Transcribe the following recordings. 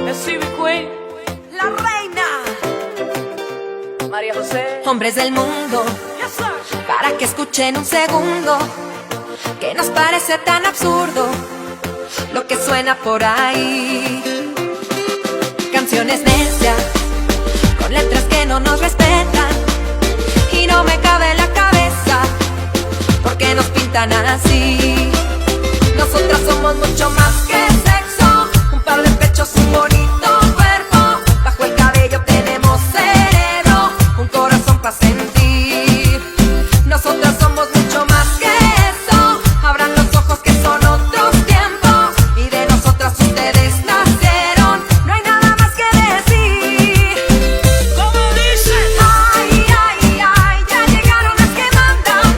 SCB Queen, la reina María José. Hombres del mundo, Yes, sir. para que escuchen un segundo, que nos parece tan absurdo lo que suena por ahí. Canciones necias, con letras que no nos respetan, y no me cabe en la cabeza porque nos pintan así. Nosotras somos mucho más que sexo, un par de pechos, un bonito cuerpo, bajo el cabello tenemos cerebro, un corazón para sentir. Nosotras somos mucho más que eso, abran los ojos que son otros tiempos, y de nosotras ustedes nacieron, no hay nada más que decir. Como dicen, Ay, ay, ay, ya llegaron las que mandan,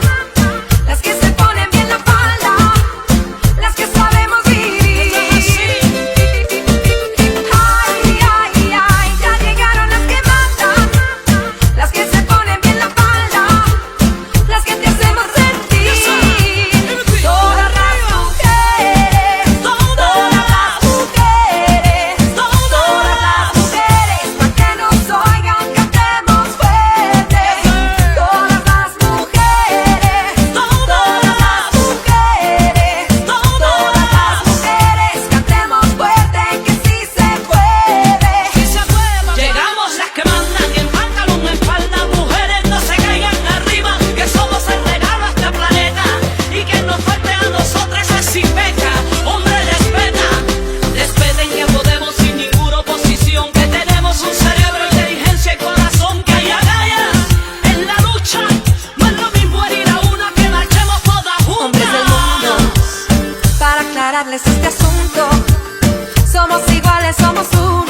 las que se ponen bien la falda, las que sabemos vivir. Ay, ay, ay, ya llegaron las que mandan, las que se ponen bien la falda, las que te hacemos sentir. Todas las mujeres, todas las mujeres, todas las mujeres, para que nos oigan, cantemos fuerte. Todas las mujeres, todas las mujeres, todas las mujeres, cantemos fuerte que sí se puede. si se puede. Llegamos las que mandan en pantalón, en falda. Mujeres, no se caigan arriba, que somos el regalo a este planeta. Y que nos falte a nosotras es sin beca. Hombre, respeten que podemos sin ninguna oposición. Que tenemos un cerebro, inteligencia y corazón. Que hay agallas en la lucha. No es lo mismo herir a una que marchemos todas juntas. Hombres del mundo, para aclararles este asunto, somos iguales, somos uno.